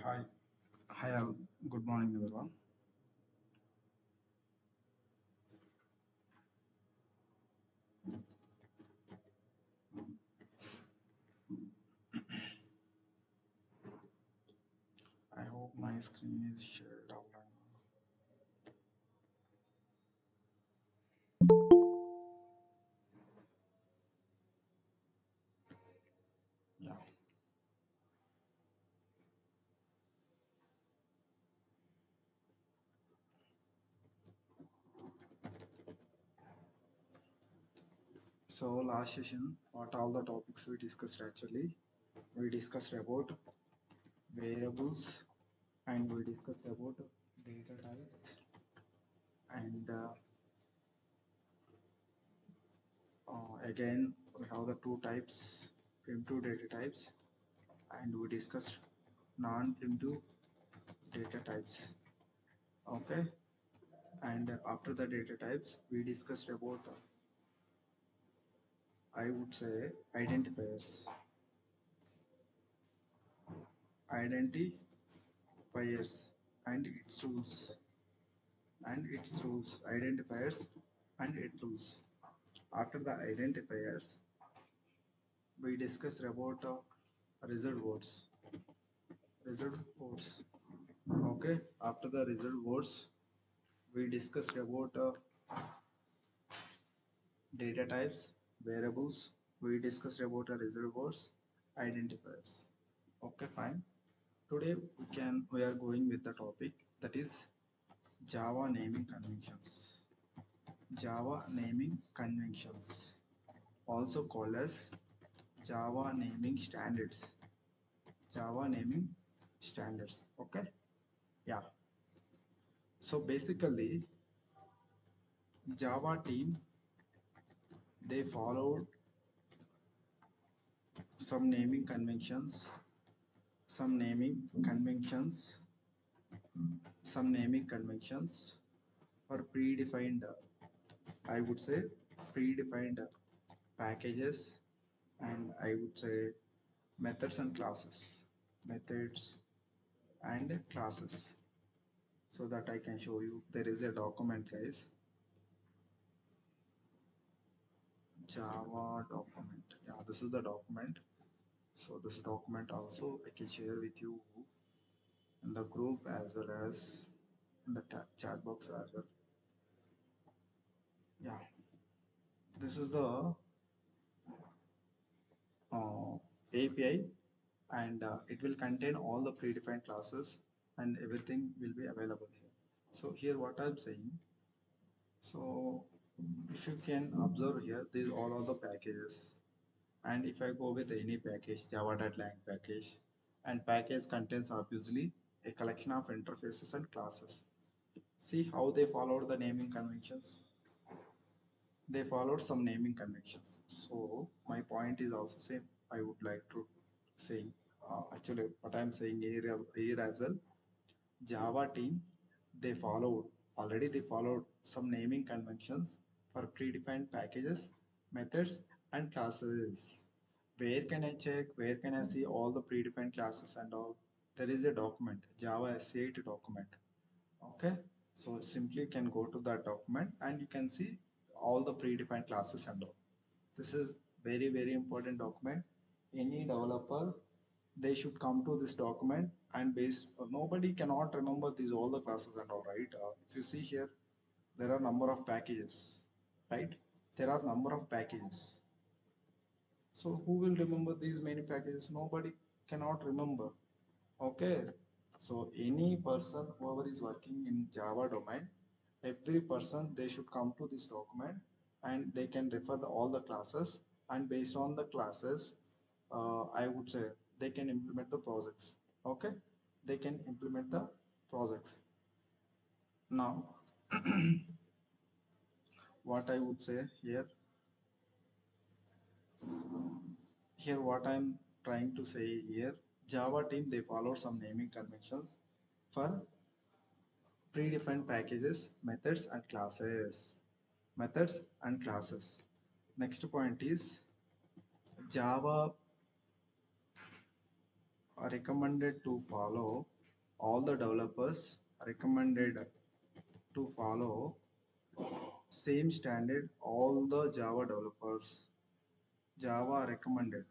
Hi. Hi all. Good morning everyone. I hope my screen is shared outline. Yeah. So last session, what all the topics we discussed actually? We discussed about variables and we discussed about data types and again we have the two types, primitive data types, and we discussed non-primitive data types. Okay. And after the data types, we discussed about I would say identifiers. Identifiers and its rules. Identifiers and its rules. After the identifiers, we discussed about result words. Result words. Okay. After the result words, we discussed about data types, variables. We discussed about result words, identifiers. Okay, fine. Today we are going with the topic that is Java naming conventions. Java naming conventions, also called as Java naming standards. Java naming standards. Okay. Yeah. So basically, Java team they followed some naming conventions, some naming conventions, some naming conventions for predefined. I would say predefined packages and I would say methods and classes. Methods and classes. So that I can show you. There is a document, guys. Java document. Yeah, this is the document. So this document also I can share with you in the group as well as in the chat box as well. Yeah, this is the API and it will contain all the predefined classes and everything will be available here. So here what I'm saying, so if you can observe here, these all are the packages. And if I go with any package, java.lang package, and package contains obviously a collection of interfaces and classes. See how they followed the naming conventions. They followed some naming conventions. So my point is also same. I would like to say actually what I'm saying here as well. Java team they followed some naming conventions for predefined packages, methods, and classes. Where can I check? Where can I see all the predefined classes and all? There is a document, Java SC8 document. Okay, so simply you can go to that document and you can see all the predefined classes and all. This is very important document. Any developer they should come to this document and base nobody cannot remember these all the classes and all, right? If you see here there are number of packages, right? There are number of packages, so who will remember these many packages? Nobody cannot remember. Okay, so any person whoever is working in Java domain, every person they should come to this document and they can refer all the classes, and based on the classes, I would say they can implement the projects. Okay, they can implement the projects. Now, what I would say here what I'm trying to say here, Java team they follow some naming conventions for predefined packages, methods and classes. Methods and classes. Next point is Java are recommended to follow. all the developers recommended to follow same standard. All the Java developers, Java recommended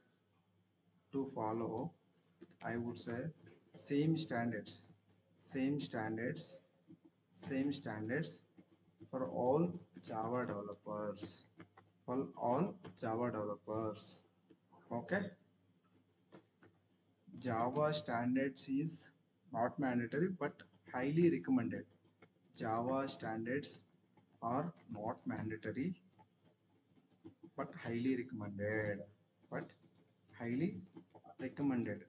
to follow, I would say, same standards, same standards, same standards for all Java developers, for all Java developers. Okay, Java standards is not mandatory but highly recommended. Java standards are not mandatory but highly recommended. But highly recommended.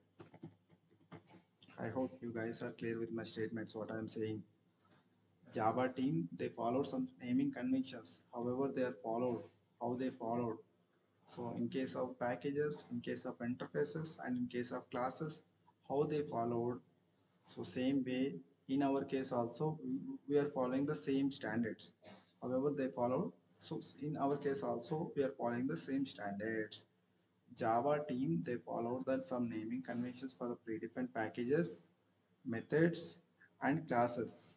I hope you guys are clear with my statements, what I am saying. Java team, they followed some naming conventions. However, they are followed, how they followed. So in case of packages, in case of interfaces, and in case of classes, how they followed. So same way, in our case also, we are following the same standards. However, they followed. So in our case also, we are following the same standards. Java team, they followed that some naming conventions for the predefined packages, methods, and classes.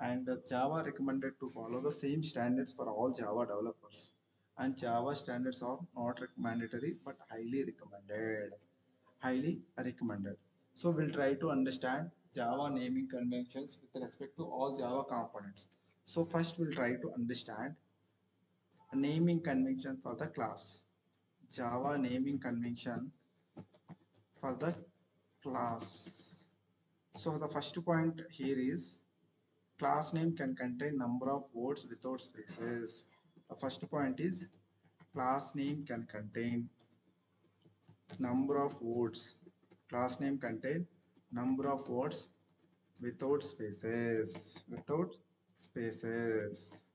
And Java recommended to follow the same standards for all Java developers. And Java standards are not mandatory but highly recommended. Highly recommended. So we'll try to understand Java naming conventions with respect to all Java components. So first we'll try to understand a naming convention for the class. Java naming convention for the class. So the first point here is class name can contain number of words without spaces. The first point is class name can contain number of words. Class name contain number of words without spaces. Without spaces.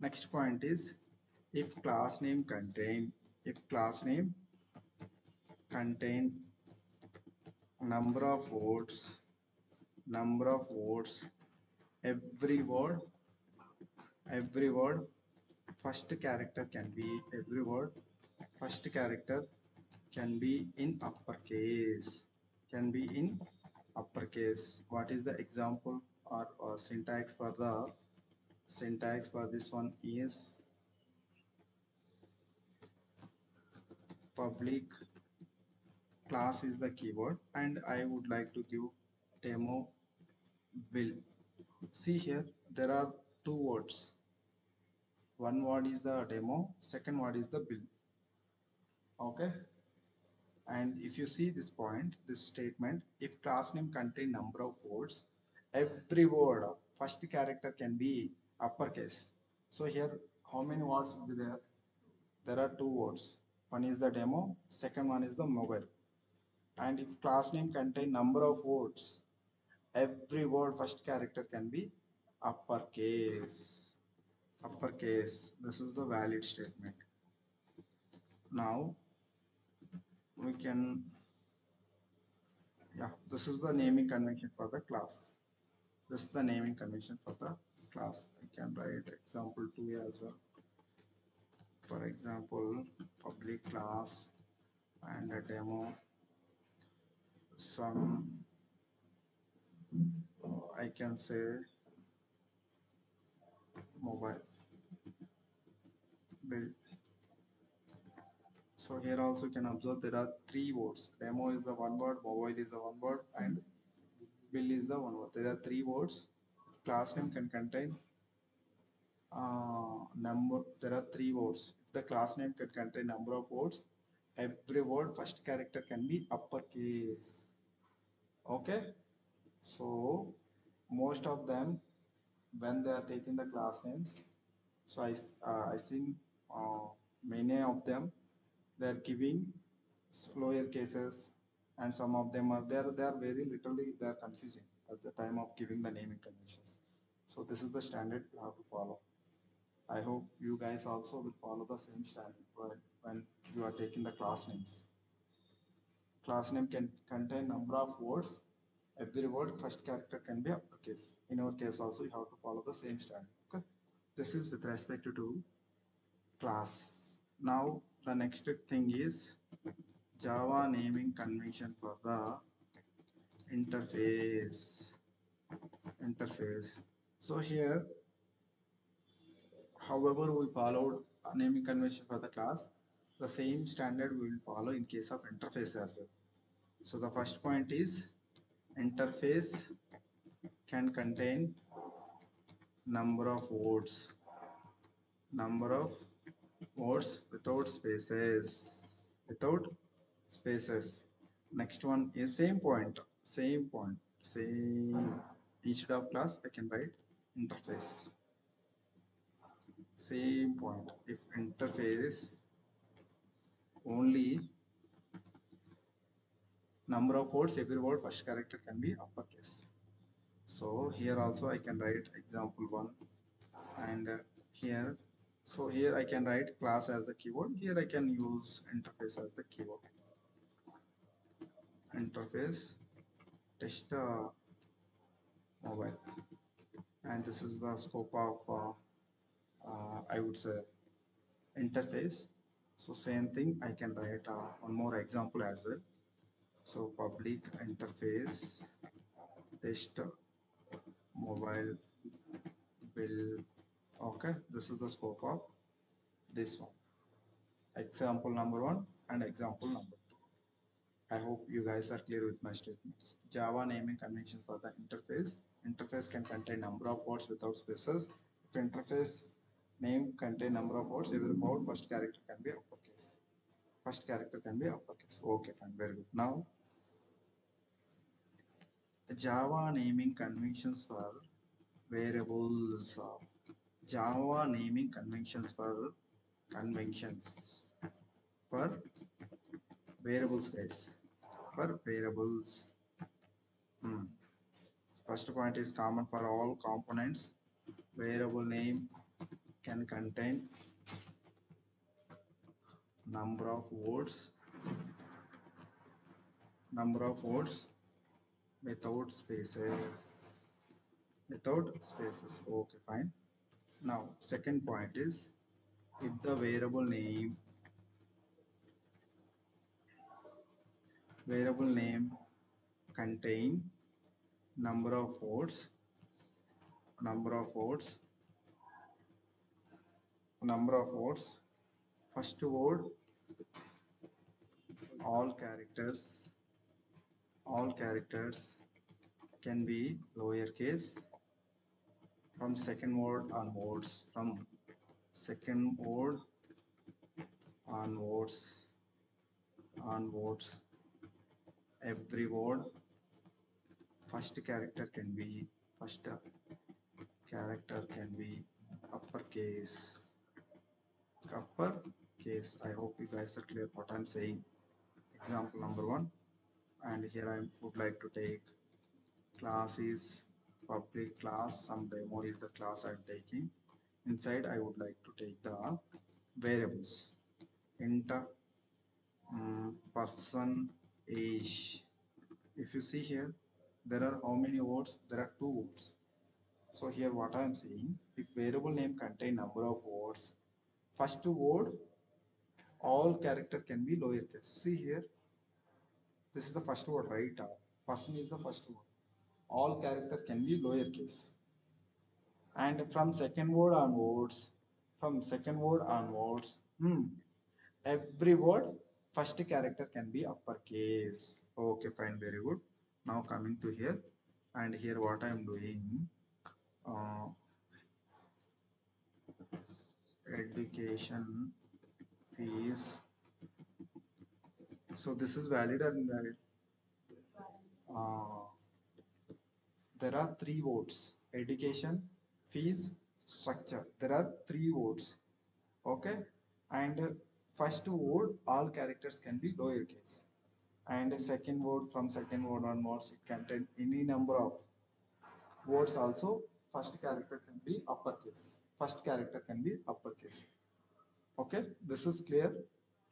Next point is if class name contain number of words, every word, every word first character can be, every word first character can be in uppercase, can be in uppercase. What is the example or syntax for the syntax for this one is public class is the keyword, and I would like to give demo will. See here, there are two words. One word is the demo, second word is the bill. Okay, and if you see this point, this statement, if class name contain number of words, every word first character can be uppercase. So here how many words will be there? There are two words. One is the demo, second one is the mobile. And if class name contain number of words, every word first character can be uppercase. Uppercase, this is the valid statement. Now we can, yeah, this is the naming convention for the class. This is the naming convention for the class. I can write example 2 as well. For example, public class and a demo, some I can say mobile build. So here also you can observe there are three words. Demo is the one word, mobile is the one word, and bill is the one word. There are three words. Class name can contain number. There are three words. If the class name can contain number of words, every word first character can be uppercase. Okay, so most of them when they are taking the class names, so I think uh, many of them they are giving slower cases, and some of them are there, they are very literally they are confusing at the time of giving the naming conventions. So this is the standard you have to follow. I hope you guys also will follow the same standard when you are taking the class names. Class name can contain number of words. Every word first character can be uppercase. In our case also you have to follow the same standard. Okay. This is with respect to class. Now the next thing is Java naming convention for the interface. interface. So here, however we followed a naming convention for the class, the same standard we will follow in case of interface as well. So the first point is interface can contain number of words without spaces. Next one is same instead of class I can write interface, same point. If interface only number of words, every word first character can be uppercase. So here also I can write example one, and here, so here I can write class as the keyword, here I can use interface as the keyword. Interface test mobile, and this is the scope of I would say interface. So same thing I can write one more example as well. So public interface test mobile will, okay, this is the scope of this one, example number one and example number two. I hope you guys are clear with my statements. Java naming conventions for the interface. Interface can contain number of words without spaces. If interface name contain number of words, every word first character can be uppercase. First character can be uppercase. Okay, fine, very good. Now, Java naming conventions for variables. Java naming conventions for variables, guys. For variables. Hmm. First point is common for all components. Variable name can contain number of words, without spaces. Without spaces. Okay, fine. Now, second point is if the variable name contain number of words, number of words, number of words, first word, all characters, all characters can be lowercase from second word onwards, from second word onwards, onwards, every word first character can be uppercase, uppercase. I hope you guys are clear what I'm saying. Example number one, and here I would like to take class is public class, some demo is the class I'm taking. Inside I would like to take the variables. Int person age. If you see here, there are how many words? There are two words. So here what I am saying, if variable name contain number of words, first word all character can be lowercase. See here, this is the first word, right? Person is the first word. All character can be lowercase. And from second word onwards, every word first character can be uppercase. Okay, fine, very good. Now coming to here, and here what I am doing, uh, education fees. So this is valid or invalid? Uh, there are three words: education, fees, structure. There are three words. Okay, and first word all characters can be lowercase, and second word, from second word onwards it contain any number of words also, first character can be uppercase, okay, this is clear.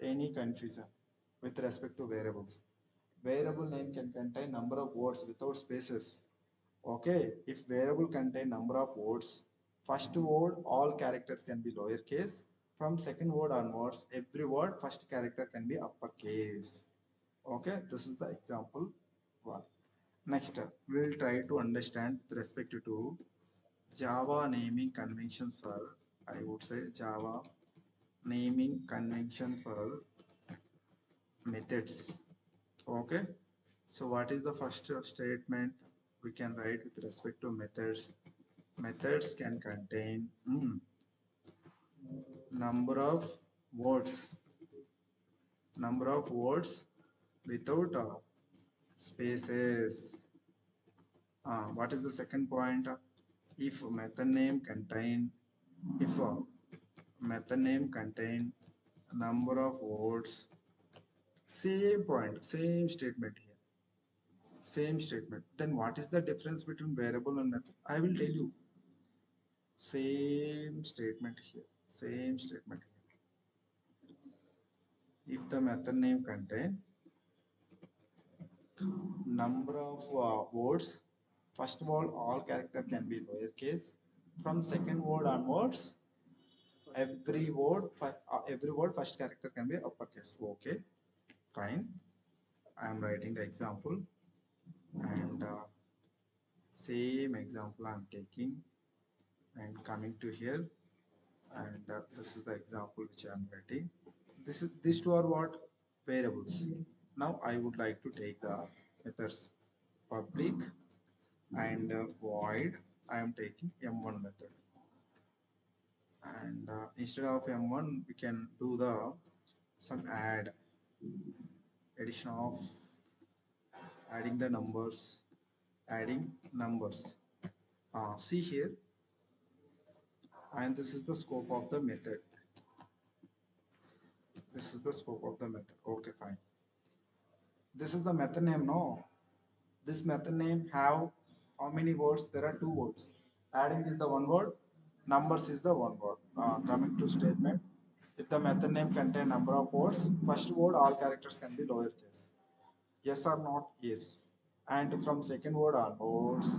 Any confusion with respect to variables? Variable name can contain number of words without spaces. Okay, if variable contain number of words, first word all characters can be lowercase, from second word onwards every word first character can be uppercase. Okay, this is the example one. Next, we'll try to understand with respect to Java naming convention for, I would say Java naming convention for methods. Okay. So what is the first statement we can write with respect to methods? Methods can contain number of words, number of words without spaces. What is the second point? If method name contain, if method name contain number of words, same point, same statement here, same statement. Then what is the difference between variable and method? I will tell you. Same statement here, same statement here. If the method name contain number of words, first of all character can be lowercase. From second word onwards, every word first character can be uppercase. Okay, fine. I am writing the example, and same example I am taking and coming to here, and this is the example which I am writing. These two are what? Variables. Now I would like to take the methods public and void. I am taking m1 method, and instead of m1 we can do the some addition of adding the numbers, adding numbers. See here, and this is the scope of the method. This is the scope of the method. Okay, fine. This is the method name. No, this method name have how many words? There are two words. Adding is the one word, numbers is the one word. Coming to statement, if the method name contain number of words, first word all characters can be lowercase. Yes or not? Yes. And from second word onwards,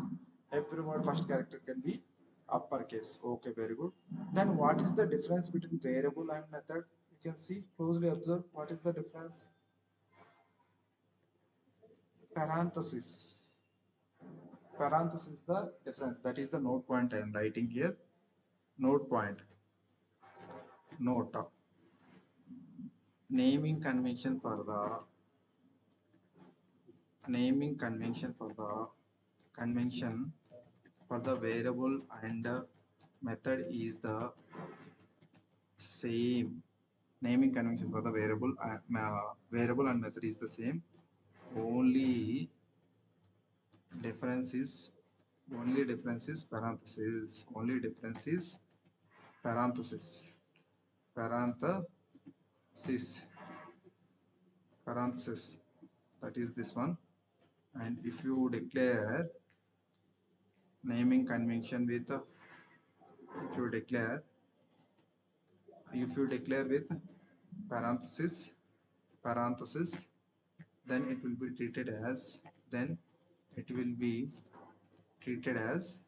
every word first character can be uppercase. Okay, very good. Then what is the difference between variable and method? You can see, closely observe what is the difference. Parenthesis. Parenthesis is the difference. That is the note point I am writing here. Note point. Note. Naming convention for the naming convention for the variable and method is the same. Naming conventions for the variable and method is the same. Only difference is parenthesis. Only difference is parenthesis. Parenthesis. Parenthesis. That is this one. And if you declare naming convention with if you declare with parenthesis, then it will be treated as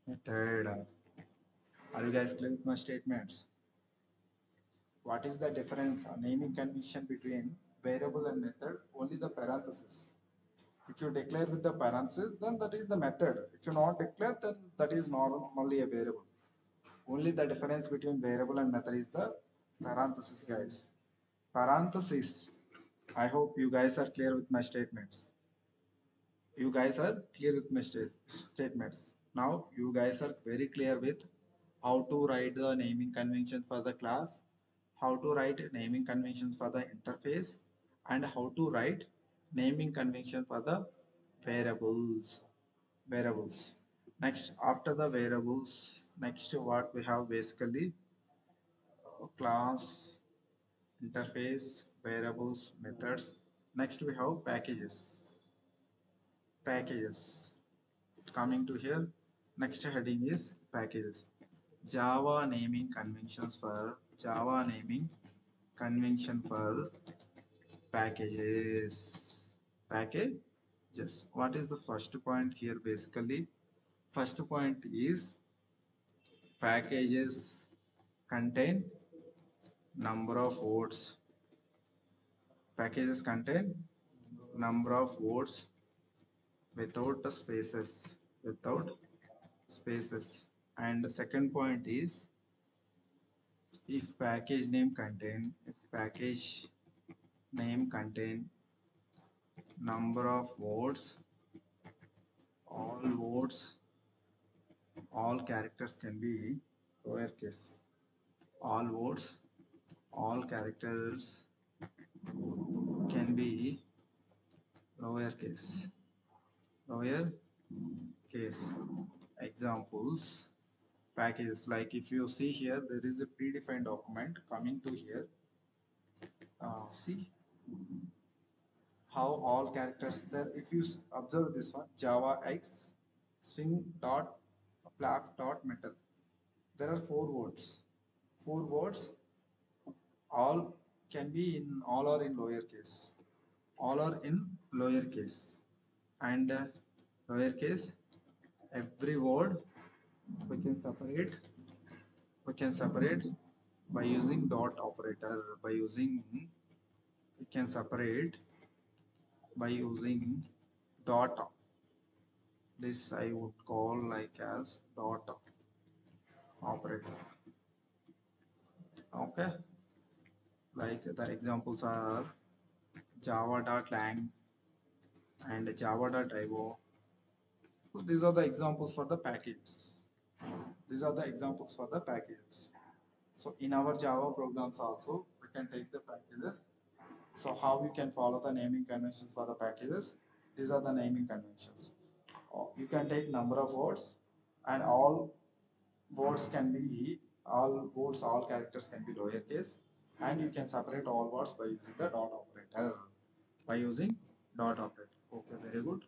method. Are you guys clear with my statements? What is the difference naming convention between variable and method? Only the parenthesis. If you declare with the parenthesis, then that is the method. If you not declare, then that is normally a variable. Only the difference between variable and method is the parenthesis, guys. Parenthesis. I hope you guys are clear with my statements. You guys are clear with my statements. Now you guys are very clear with how to write the naming convention for the class, how to write naming conventions for the interface, and how to write naming convention for the variables. Variables. Next, after the variables, next what we have basically class, interface, variables, methods. Next we have packages. Packages. Coming to here, next heading is packages. Java naming conventions for Java naming convention for packages. Packages. What is the first point here? Basically, first point is packages contain number of words. Packages contain number of words without the spaces, without spaces. And the second point is if package name contain number of words, all words, all characters can be lowercase. All words, all characters can be lowercase. Lower case. Examples, packages. Like if you see here, there is a predefined document coming to here. See how all characters there. If you observe this one, Java X swing dot flap dot metal. There are four words. Four words. All can be in all are in lowercase. All are in lowercase and lowercase. Every word we can separate we can separate by using dot operator, by using we can separate by using dot. This I would call like as dot operator. Okay, like the examples are java.lang and java.io. So these are the examples for the packages. These are the examples for the packages. So in our Java programs also we can take the packages. So how we can follow the naming conventions for the packages? These are the naming conventions. You can take number of words and all words can be all characters can be lowercase, and you can separate all words by using the dot operator. By using dot operator. Okay, very good.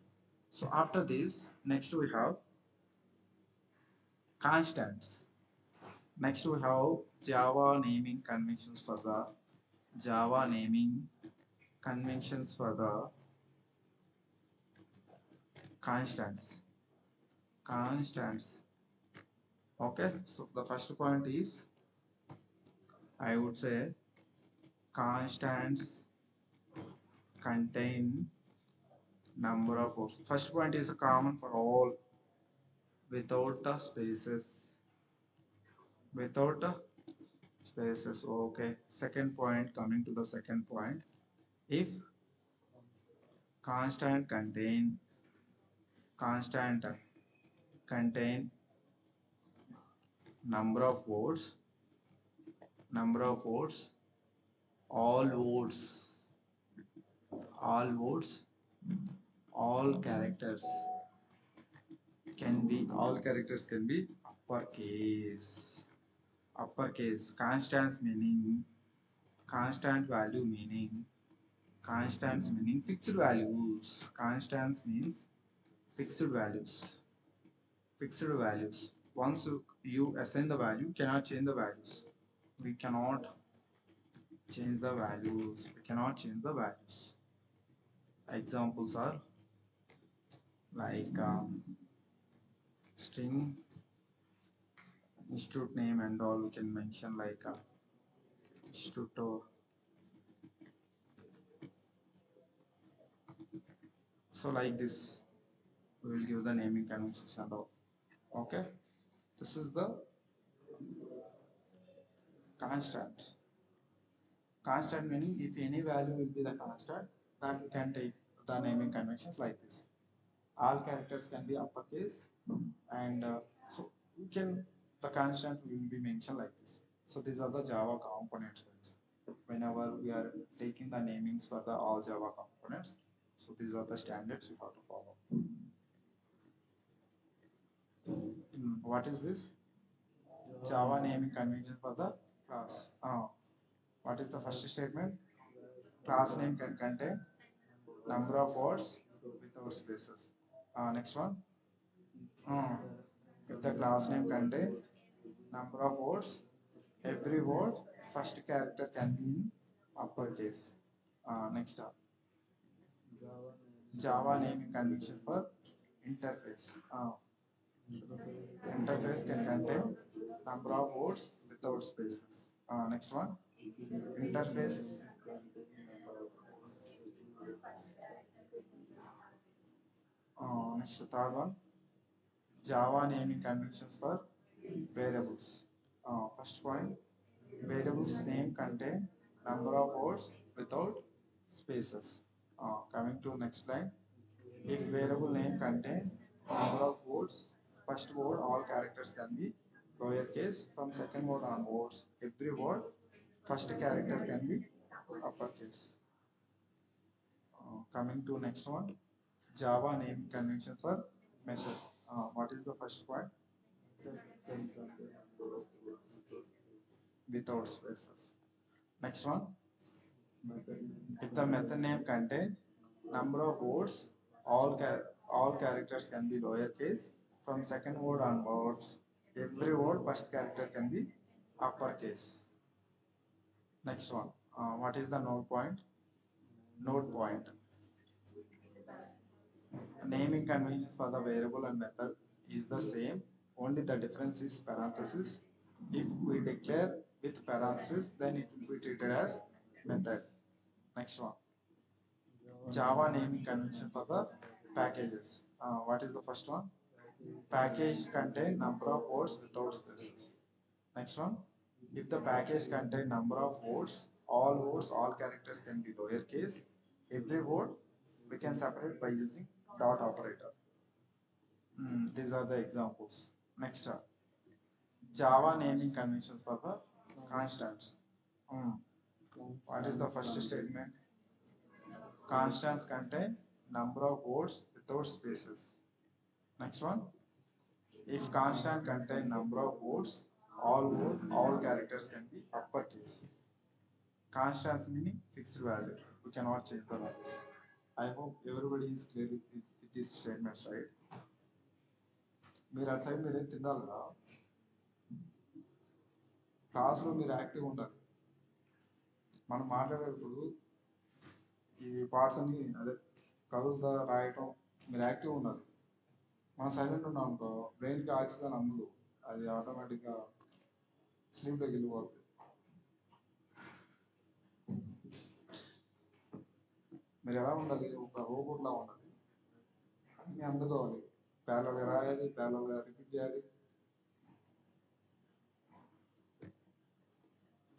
So after this, next we have constants. Next we have Java naming conventions for the Java naming conventions for the constants. Constants. Okay, so the first point is I would say constants contain number of words. First point is common for all without the spaces. Without the spaces. Okay. Second point, coming to the second point. If constant constant contain number of words, number of words, all words, all words, all characters all characters can be uppercase. Uppercase. Constants meaning constant value meaning constants meaning fixed values. Constants means fixed values. Fixed values. Once you assign the value, you cannot change the values. We cannot change the values. We cannot change the values. Examples are like string, institute name, and all. We can mention like institute. So like this, we will give the naming conventions and all. Okay. This is the constant. Constant meaning if any value will be the constant, then we can take the naming conventions like this. All characters can be uppercase, and so we can the constant will be mentioned like this. So these are the Java components. Whenever we are taking the namings for the all Java components, so these are the standards you have to follow. What is this? Java naming convention for the class. What is the first statement? Class name can contain number of words without spaces. Next one. Uh, if the class name contains number of words, every word first character can be in uppercase. Next up. Java naming convention for interface. Interface can contain number of words without spaces. Next one. Interface. Next, third one, Java naming conventions for variables. First point, variables name contain number of words without spaces. Coming to next line, if variable name contains number of words, first word all characters can be lowercase. From second word onwards, every word first character can be uppercase. Coming to next one, Java naming convention for method. What is the first one? Without spaces. Next one, if the method name contain number of words, all characters can be lowercase. From second word onwards, every word first character can be uppercase. Next one, what is the node point? Node point. Naming conventions for the variable and method is the same, only the difference is parenthesis. If we declare with parenthesis, then it will be treated as method. Next one, Java naming convention for the packages. What is the first one? Package contain number of words without spaces. Next one, if the package contain number of words, all characters can be lowercase. Every word we can separate by using dot operator. These are the examples. Next, Java naming conventions for the constants. Hmm, What is the first statement? Constants contain number of words without spaces. Next one, if constant contain number of words, all characters can be uppercase. Constants meaning fixed value. We cannot change the values. I hope everybody is clear with these statements, right? మీరు అట్లా మీరేం తినాలిరా క్లాస్లో మీరు active ఉండాలి. మనం మాట్లాడేటప్పుడు ఈ parts అన్ని అదే కదులుతా రాయటం మీరు యాక్టివ్ ఉండాలి. మనం సైలెంట్ ఉన్నాం అనుకో బ్రెయిన్కి ఆక్సిజన్ అందదు, అది ఆటోమేటిక్గా స్లీప్లోకి వెళ్ళిపోతుంది. మీరు ఎలా ఉండాలి? ఒక రోబోట్లా ఉండాలి, అన్నీ అందుకోవాలి, ప్యారల్గా రాయాలి, ప్యారల్గా రిపీట్ చేయాలి.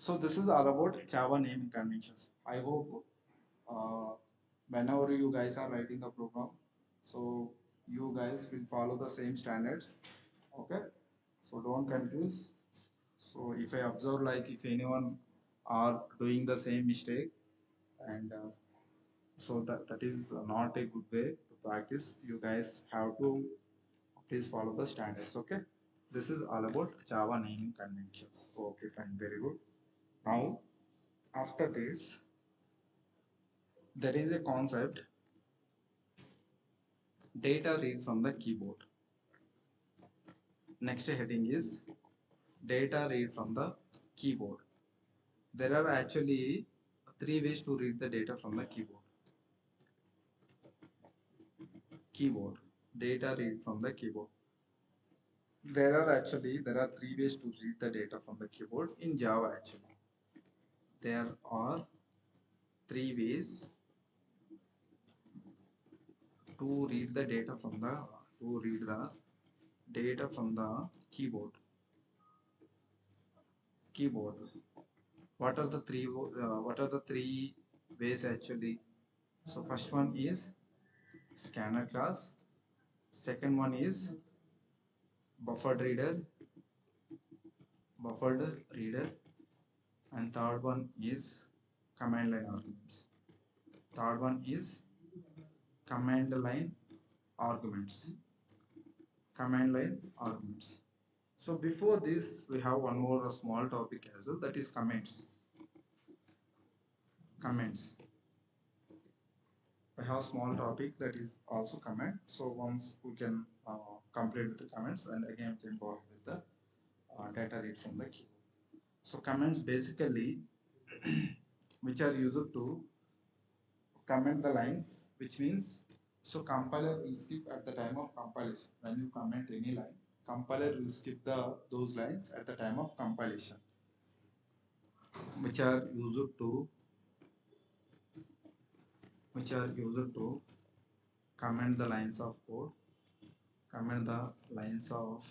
So this is all about Java naming conventions. I hope whenever you guys are writing the program, so you guys will follow the same standards. Okay, so don't confuse. So if I observe like if anyone are doing the same mistake, and so that is not a good way to practice. You guys have to please follow the standards. Okay, this is all about Java naming conventions. Okay, fine, very good. Now after this, there is a concept, data read from the keyboard. Next heading is data read from the keyboard. There are actually three ways to read the data from the keyboard. Keyboard, data read from the keyboard. There are three ways to read the data from the keyboard in Java. Actually, there are three ways to read the data from the keyboard. Keyboard. What are the three ways actually? So first one is scanner class. Second one is buffered reader, and third one is command line arguments. Third one is command line arguments. Command line arguments. So before this, we have one more small topic as well, that is comments. Comments. I have small topic that is also comment. So once we can complete with the comments, and again we can go ahead with the data read from the keyboard. So comments basically which are used to comment the lines, which means so compiler will skip at the time of compilation. When you comment any line, compiler will skip those lines at the time of compilation, which are used to comment the lines of code, comment the lines of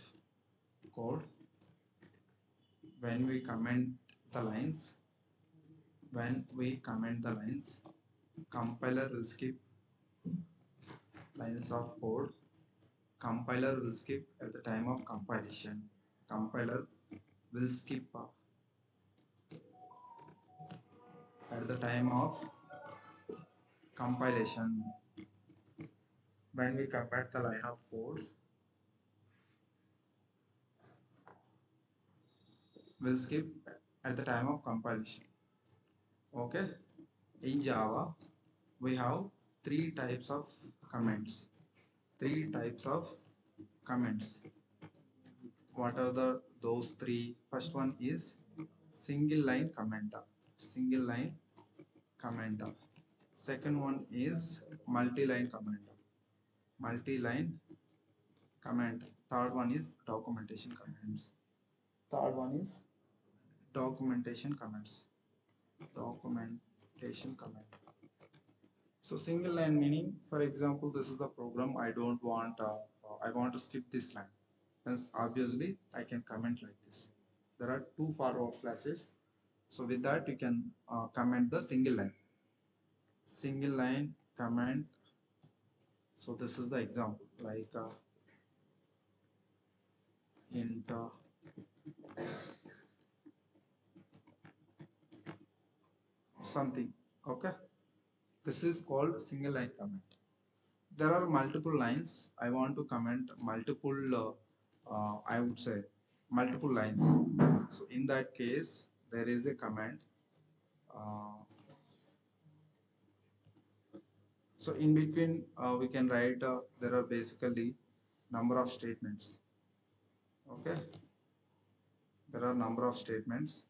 code. When we comment the lines, compiler will skip lines of code. Compiler will skip at the time of compilation. Compiler will skip at the time of compilation. When we compare the line of code, will skip at the time of compilation. Okay. In Java, we have three types of comments. Three types of comments. What are those three? First one is single line comment. Single line comment. Second one is multi-line comment. Multi-line comment. Third one is documentation comments. Third one is documentation comments. Documentation comment. So single line meaning, for example, this is the program. I don't want. I want to skip this line. Hence, obviously, I can comment like this. There are two forward slashes. So with that, you can comment the single line. Single line comment. So this is the example, like int something. Okay, this is called single line comment. There are multiple lines. I want to comment multiple I would say multiple lines. So in that case, there is a command. So in between, we can write, there are basically number of statements. Okay, there are number of statements,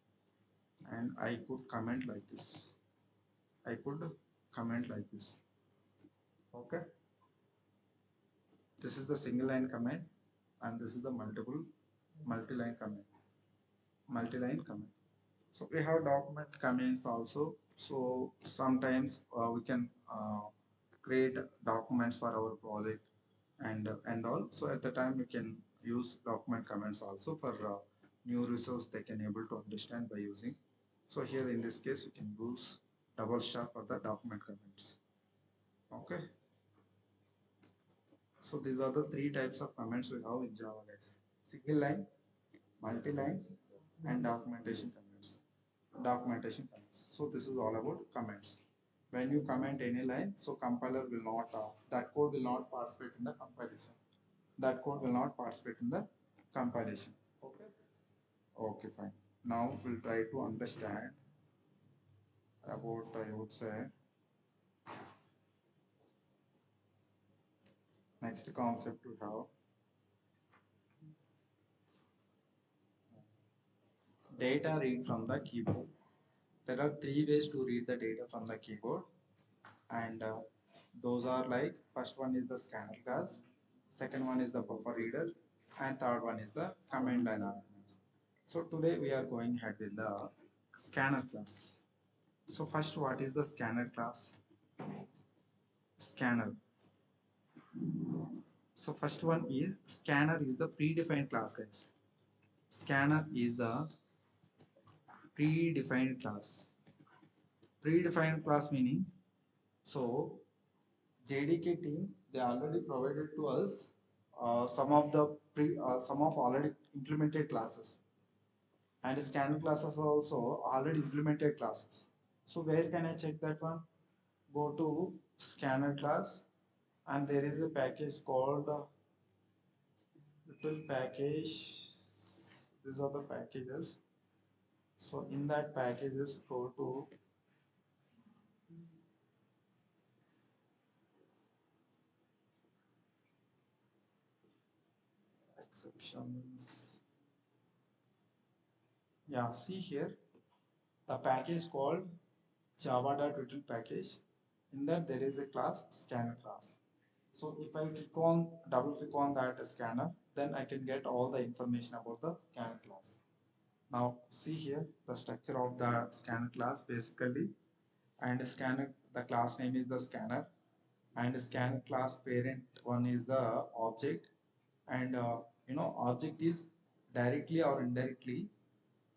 and I could comment like this. I could comment like this. Okay, this is the single line comment, and this is the multi-line comment. Multi-line comment. So we have document comments also. So sometimes we can create documents for our project and all. So at the time we can use document comments also for new resource they can able to understand by using. So here in this case you can use double star for the document comments. Okay. So these are the three types of comments we have in Java, guys. Single line, multi-line, and documentation comments. Documentation comments. So this is all about comments. When you comment any line, so compiler will not, that code will not participate in the compilation. That code will not participate in the compilation. Okay. Okay, fine. Now we'll try to understand about, I would say, next concept we have data read from the keyboard. There are three ways to read the data from the keyboard, and those are like, first one is the scanner class, second one is the buffer reader, and third one is the command line arguments. So today we are going ahead with the scanner class. So first, what is the scanner class? Scanner. So first one is scanner is the predefined class, guys. Scanner is the predefined class. Predefined class meaning, so JDK team, they already provided to us some of already implemented classes, and scanner classes are also already implemented classes. So where can I check that one? Go to scanner class, and there is a package called little package. These are the packages. So in that packages, go to exceptions. Yeah, see here the package called java.util package. In that there is a class scanner class. So if I double click on that scanner, then I can get all the information about the scanner class. Now see here the structure of the scanner class basically, and scanner, the class name is the scanner, and scan class parent one is the object, and object is directly or indirectly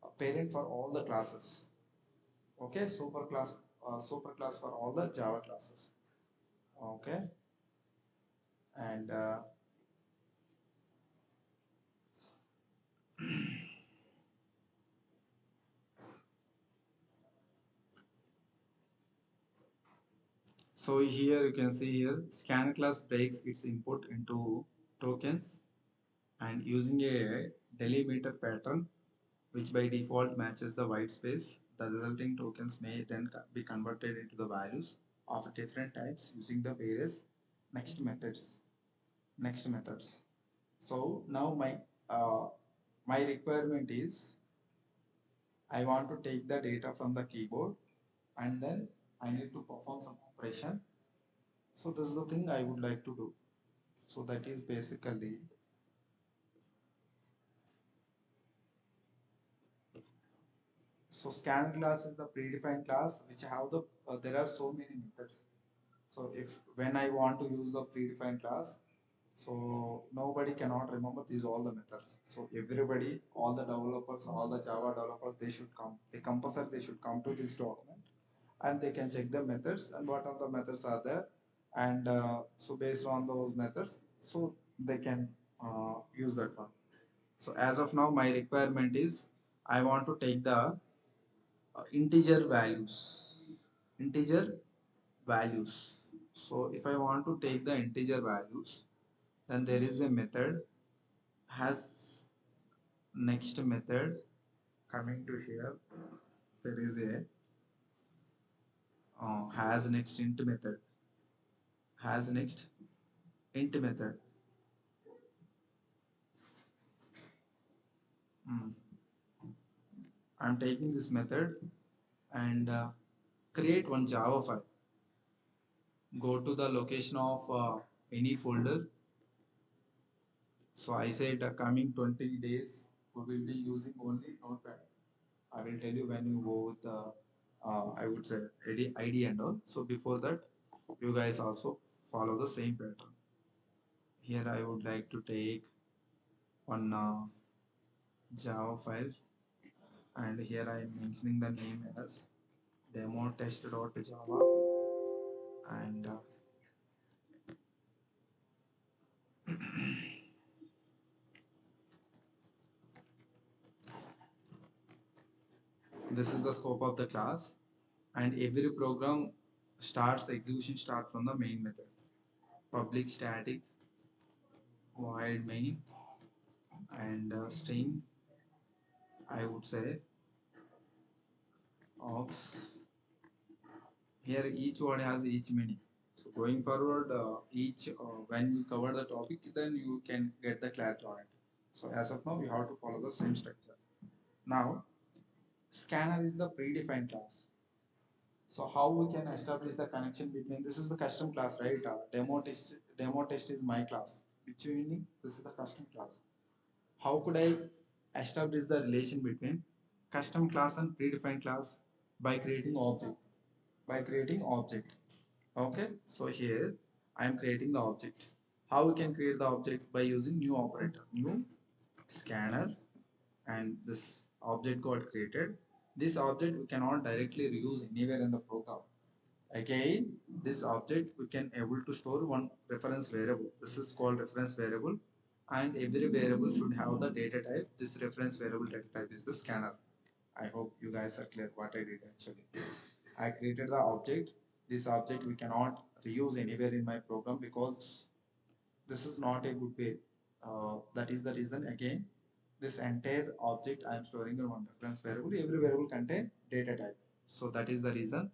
a parent for all the classes. Okay, super class for all the Java classes. Okay, and so here you can see here scan class breaks its input into tokens, and using a delimiter pattern which by default matches the white space. The resulting tokens may then be converted into the values of different types using the various next methods. Next methods. So now uh, my requirement is I want to take the data from the keyboard, and then I need to perform some operation. So this is the thing I would like to do. So that is basically, so scan class is the predefined class which have the there are so many methods. So if when I want to use the predefined class, so nobody cannot remember these all the methods. So everybody, all the developers, all the Java developers, they should come. They compulsory they should come to this document, and they can check the methods and what are the methods are there, and so based on those methods, so they can use that one. So as of now, my requirement is I want to take the integer values. Integer values. So if I want to take the integer values, then there is a method has next method coming to here. There is a has next int method. Has next int method. Mm. I'm taking this method and create one Java file. Go to the location of any folder. So I said coming 20 days we will be using only Notepad. I will tell you when you go with the I would say ID and all. So before that, you guys also follow the same pattern. Here I would like to take one Java file, and here I am mentioning the name as demo test.java, and this is the scope of the class. And every program starts execution start from the main method. Public static void main and string, I would say aux. Here each word has each meaning. So going forward, each when we cover the topic, then you can get the clarity on it. So as of now, we have to follow the same structure. Now, scanner is the predefined class. So how we can establish the connection between, this is the custom class, right? Demo test is my class. Which meaning this is the custom class. How could I establish the relation between custom class and predefined class? By creating object. By creating object. Okay, so here I am creating the object. How we can create the object? By using new operator, new scanner, and this object got created. This object we cannot directly reuse anywhere in the program. Again, this object we can able to store one reference variable. This is called reference variable, and every variable should have the data type. This reference variable data type is the scanner. I hope you guys are clear what I did actually. I created the object. This object we cannot reuse anywhere in my program because this is not a good way. That is the reason again. This entire object I am storing in one reference variable. Every variable contain data type. So that is the reason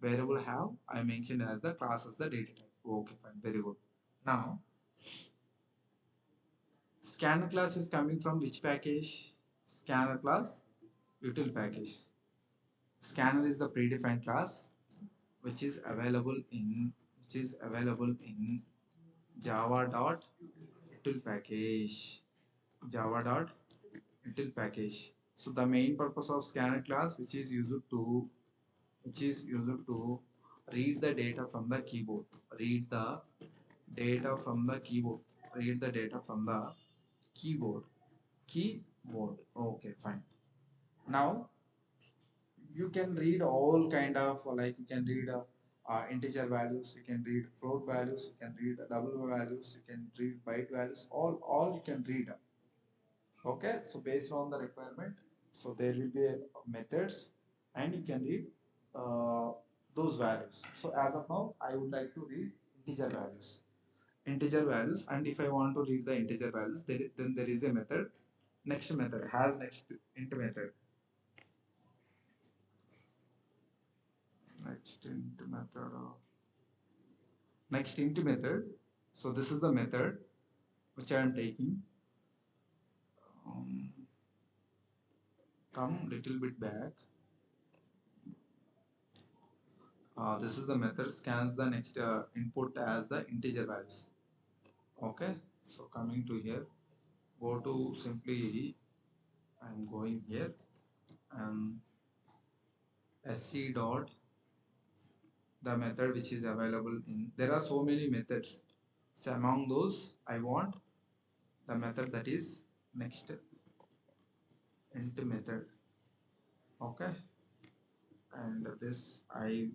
variable have I mentioned as the class as the data type. Okay, fine, very good. Now scanner class is coming from which package? Scanner class util package. Scanner is the predefined class which is available in java.util package. Java.util package. So the main purpose of scanner class which is used to read the data from the keyboard. Read the data from the keyboard. Read the data from the keyboard. Keyboard. Okay, fine. Now you can read all kind of, like, you can read integer values, you can read float values, you can read double values, you can read byte values, all you can read. Okay, so based on the requirement, so there will be methods, and you can read uh, those values. So as of now, I would like to read integer values. Integer values, and if I want to read the integer values, then there is a method. Next method has next int method. Next int method. Next int method. So this is the method which I am taking. Um, Come little bit back. This is the method scans the next input as the integer values. Okay, so coming to here, go to simply, I'm going here, and sc dot the method which is available in, there are so many methods. So among those, I want the method that is next int method. Okay, and this I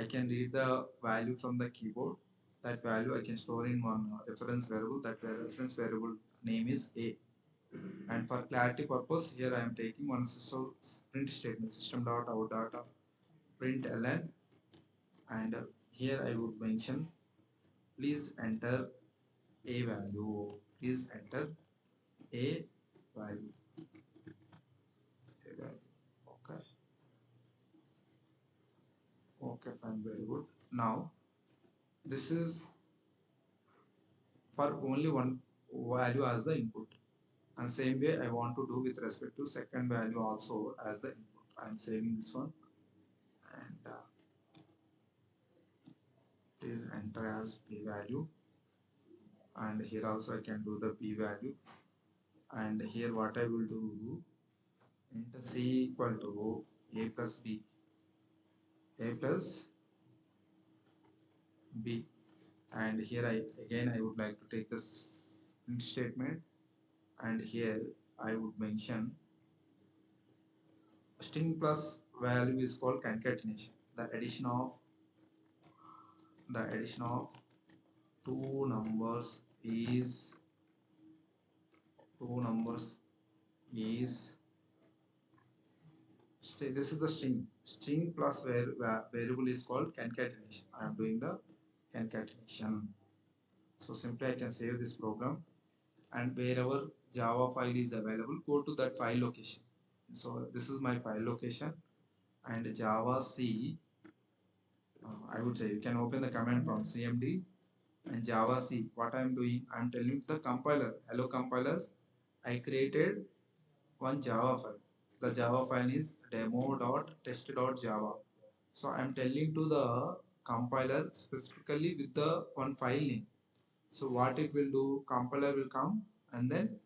can read the value from the keyboard. That value I can store in one reference variable. That reference variable name is a. And for clarity purpose, here I am taking one system print statement, system dot out data print ln, and here I would mention, please enter a value. Please enter a value. A value. Okay. Okay, fine, very good. Now this is for only one value as the input, and same way I want to do with respect to second value also as the input. I am saving this one, and please enter as p value, and here also I can do the p value, and here what I will do, enter c equal to a plus b, a plus b, and here I would like to take this print statement, and here I would mention string plus value is called concatenation. The addition of two numbers is two numbers is this is the string plus variable is called concatenation. I am doing the concatenation. So simply I can save this program, and wherever Java file is available, go to that file location. So this is my file location, and Java C, I would say you can open the command from cmd, and Java C. What I am doing, I am telling the compiler, hello compiler, I created one Java file. The Java file is demo.test.java. So I am telling to the compiler specifically with the one file name. So what it will do, compiler will come, and then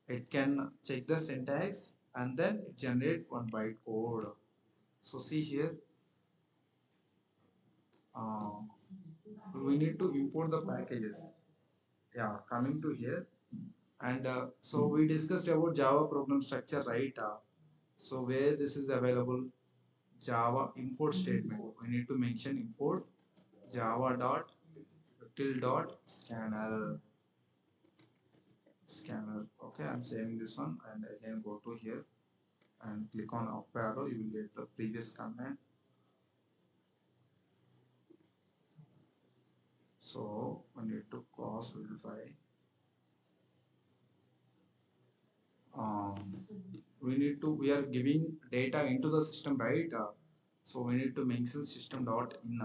it can check the syntax, and then generate one byte code. So see here, uh, we need to import the packages. Yeah, coming to here, and so we discussed about Java program structure, right? So where this is available, Java import statement, we need to mention import java dot util dot scanner. Okay, I'm saving this one, and again go to here and click on up arrow, you will get the previous command. So we need to cross verify. um, we are giving data into the system, right? So we need to mention system dot in,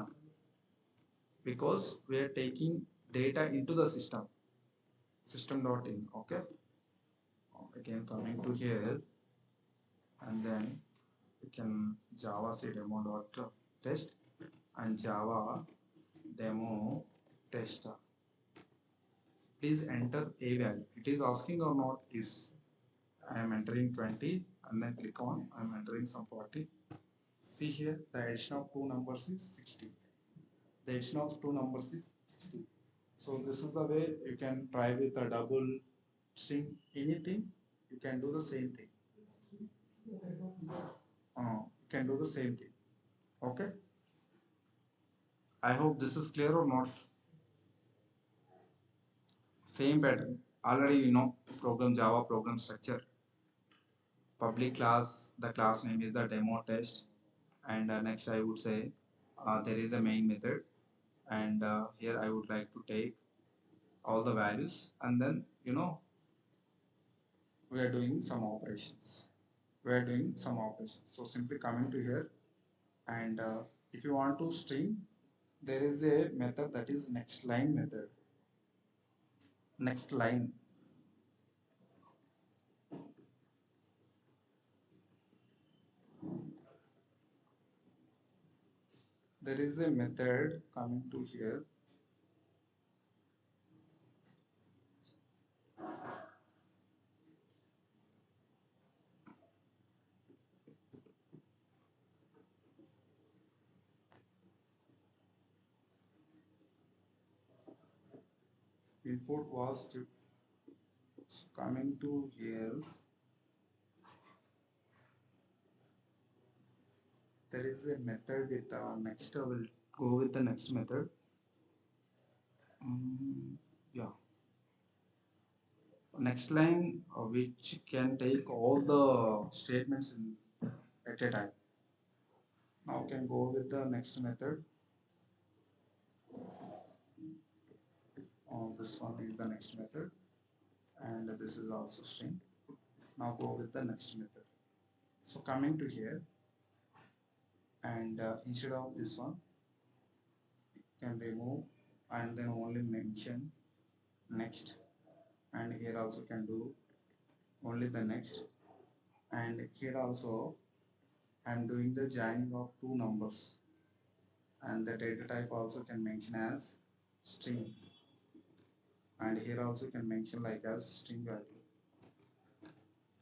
because we are taking data into the system dot in. Okay, again coming to here, and then we can Java say demo dot test and Java demo test. Please enter a value. It is asking or not is. I am entering 20, and then click on I am entering some 40. See here, the addition of two numbers is 60. The addition of two numbers is 60. So this is the way you can try with a double string, anything, you can do the same thing. You can do the same thing. Okay. I hope this is clear or not. Same pattern. Already you know program Java program structure. Public class, the class name is the demo test, and next I would say there is a main method, and here I would like to take all the values, and then we are doing some operations. So simply coming to here, and if you want to string, there is a method that is next line method. Next line. There is a method coming to here. Input was coming to here. There is a method with next. I will go with the next method. Yeah. Next line, which can take all the statements at a time. Now can go with the next method. This one is the next method, and this is also string. Now go with the next method. So coming to here, and instead of this one, can remove and then only mention next, and here also can do only the next, and here also I'm doing the joining of two numbers, and the data type also can mention as string, and here also can mention like as string value,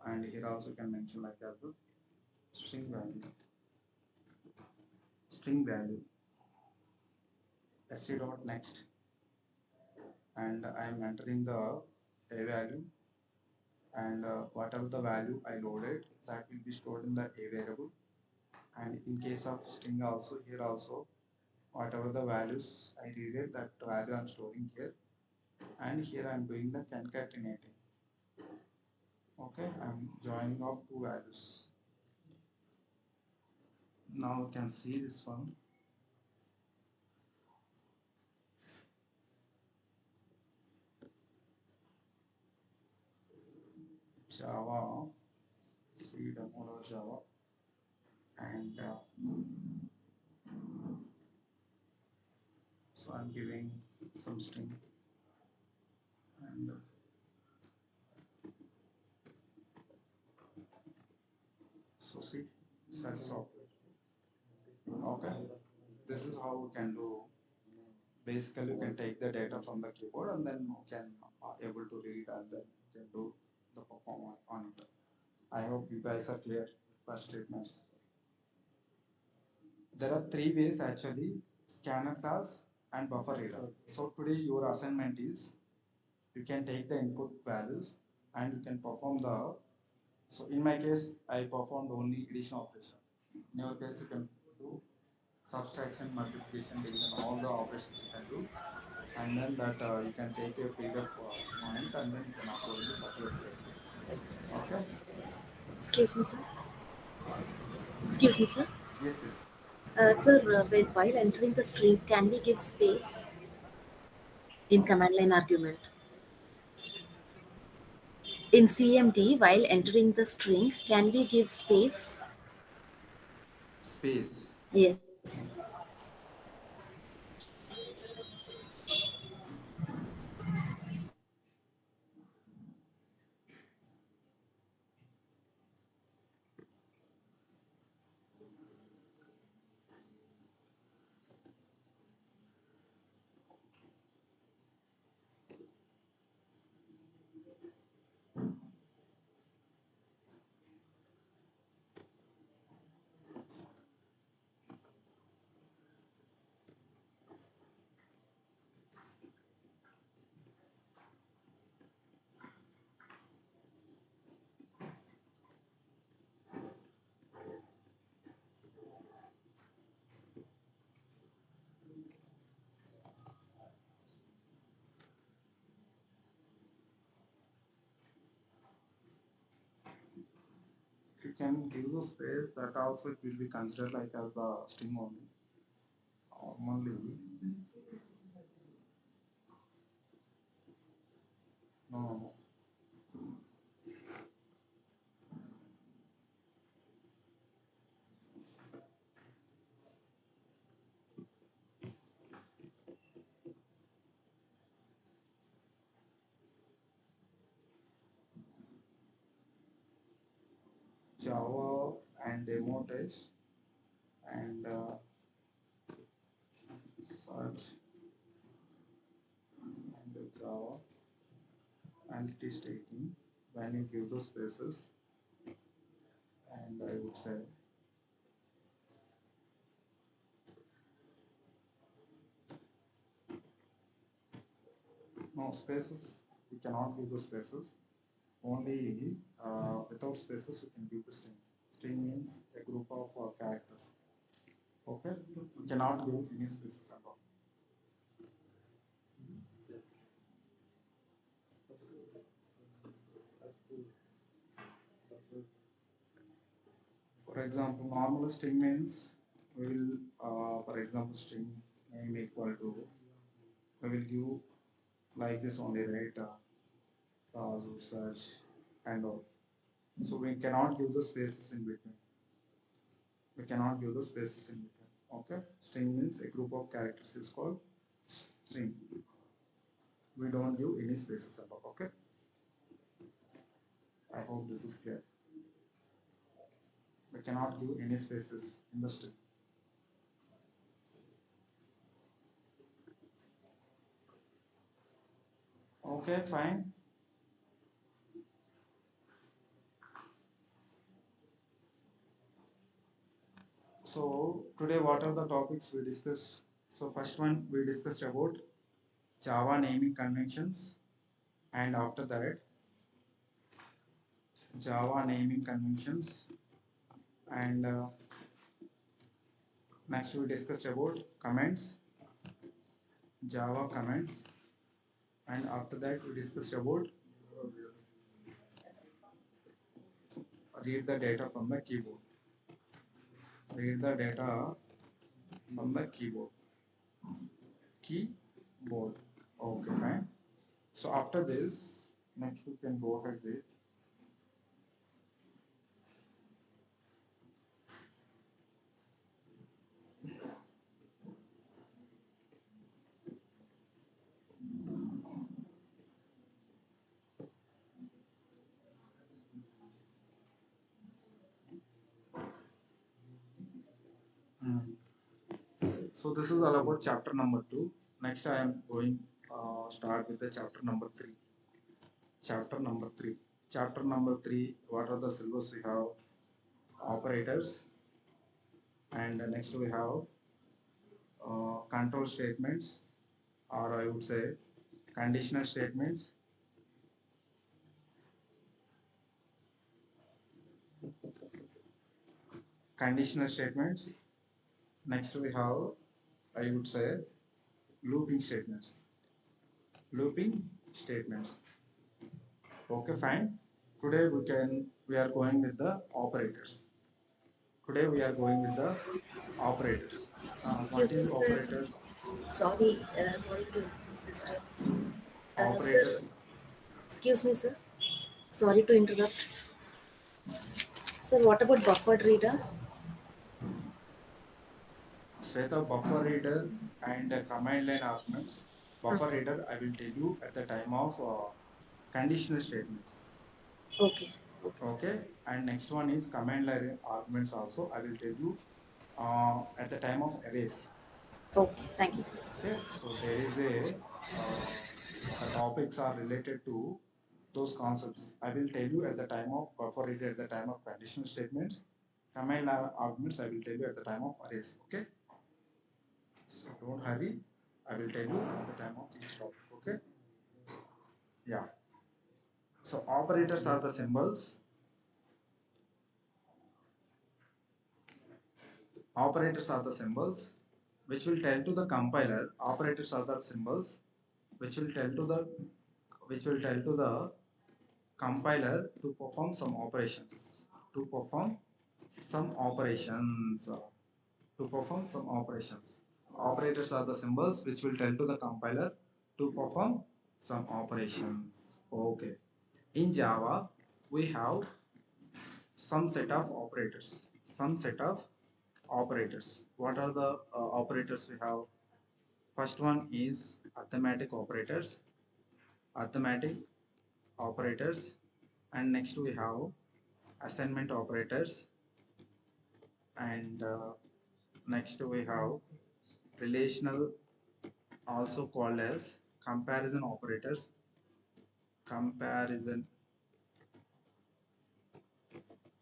and here also can mention like as the string value sc dot next, and I am entering the a value, and whatever the value I loaded, that will be stored in the a variable, and in case of string also, here also whatever the values I read it, that value I'm storing here, and here I'm doing the concatenating. Okay, I'm joining of two values. Now you can see this one. Java, C demo Java, and so I'm giving some string, and so see, that's all. Okay, this is how we can do. Basically, you can take the data from the keyboard, and then you can able to read, and then you can do the performance on it. I hope you guys are clear for statements. There are three ways actually: scanner class and buffer reader. So today your assignment is you can take the input values and you can perform the. So in my case, I performed only addition operation. In your case, you can do subtraction, multiplication, division, all the operations you can do, and then that you can take a PDF moment, and then you can upload in the subject check. Okay? Excuse me, sir. Excuse me, sir. Yes, yes. Sir, while entering the string, can we give space in command line argument? In CMD, while entering the string, can we give space? Space. Yes. you can give the space, that also it will be considered like as the string only. Normally, no, Java and demo test and search and Java, and it is taking when you give those spaces, and I would say no spaces, you cannot give the spaces, only without spaces you can give the string. String means a group of characters. Okay, you cannot give any spaces at all. For example, normal string means we will, for example, string name equal to, we will give like this only, right? Browser search and all. So we cannot give the spaces in between. We cannot give the spaces in between. Okay, string means a group of characters is called string. We don't give any spaces at all. Okay, I hope this is clear. We cannot give any spaces in the string. Okay, fine. So today what are the topics we discussed? So first one we discussed about Java naming conventions, and after that Java naming conventions, and next we discussed about comments, Java comments, and after that we discussed about read the data from the keyboard. Read the data from the keyboard. Keyboard. Okay, fine. So after this, next we can go ahead with mm. So this is all about chapter number 2. Next I am going start with the chapter number 3. Chapter number 3. Chapter number 3, what are the syllabus we have? Operators, and next we have control statements, or I would say conditional statements, conditional statements. Next we have, I would say, looping statements. Looping statements. Okay, fine. Today we are going with the operators. Today we are going with the operators. What Excuse me, is sir. operator? Sorry to disturb. Sir, Operators. excuse me, sir. Sorry to interrupt. Sir, what about buffered reader? Shweta, buffer reader and command line arguments. Uh, Buffer reader I will tell you at the time of conditional statements. okay, okay, sir. Okay, and next one is command line arguments also I will tell you at the time of arrays. Okay, thank you, sir. Okay, so there is a the topics are related to those concepts. I will tell you at the time of buffer reader, at the time of conditional statements, command line arguments I will tell you at the time of arrays. Okay, so don't hurry. I will tell you at the time of each topic. Okay, yeah. So operators are the symbols. Operators are the symbols which will tell to the compiler. Operators are the symbols which will tell to the compiler to perform some operations. to perform some operations. To perform some operations. Operators are the symbols which will tell to the compiler to perform some operations. Okay. In Java, we have some set of operators. Some set of operators. What are the operators we have? First one is arithmetic operators. Arithmetic operators, and next we have assignment operators, and next we have relational, also called as comparison operators. Comparison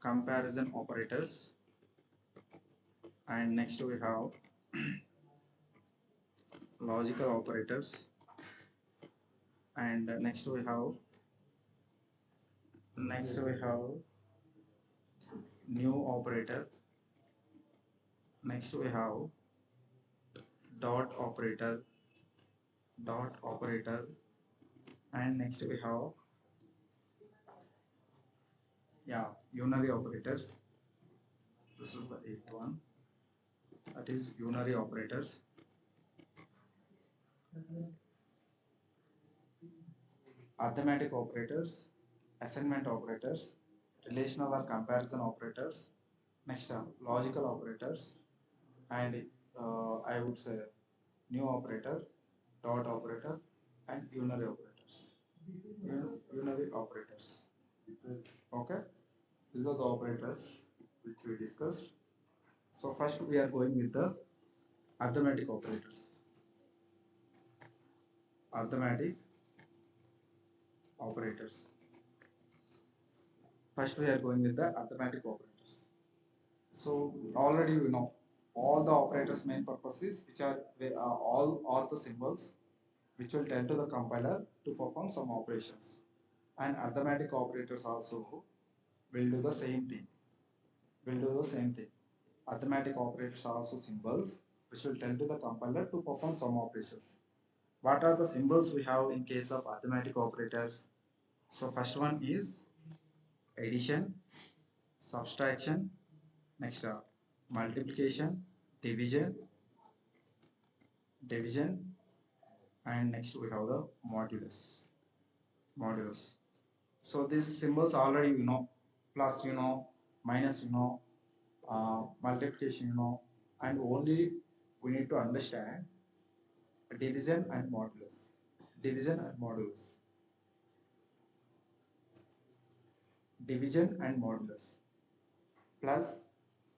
comparison operators, and next we have logical operators, and next we have new operator, next we have dot operator, and next we have, yeah, unary operators. This is the eighth one, that is unary operators. Arithmetic operators, assignment operators, relational or comparison operators, next logical operators, and I would say new operator, dot operator, and unary operators. Unary operators. Okay, these are the operators which we discussed. So first we are going with the arithmetic operators. Arithmetic operators. First we are going with the arithmetic operators. So already we know all the operators main purpose is which are all are the symbols which will tell to the compiler to perform some operations. And arithmetic operators also will do the same thing. Arithmetic operators are also symbols which will tell to the compiler to perform some operations. What are the symbols we have in case of arithmetic operators? So first one is addition, subtraction, next multiplication, division, and next we have the modulus. So these symbols already you know, plus you know, minus you know, multiplication you know, and only we need to understand division and modulus. Division and modulus. Division and modulus. Plus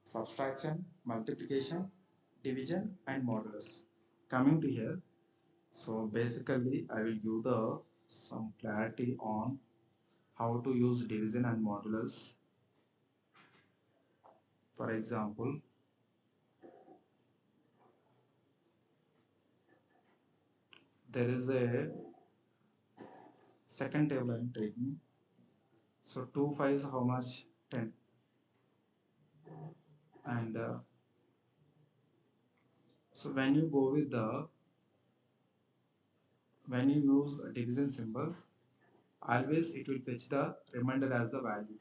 subtraction, multiplication, division and modulus. Coming to here, so basically I will give the some clarity on how to use division and modulus. For example, there is a second table I am taking. So 2 5s how much? 10. And so when you go with the, when you use a division symbol, always it will fetch the remainder as the value.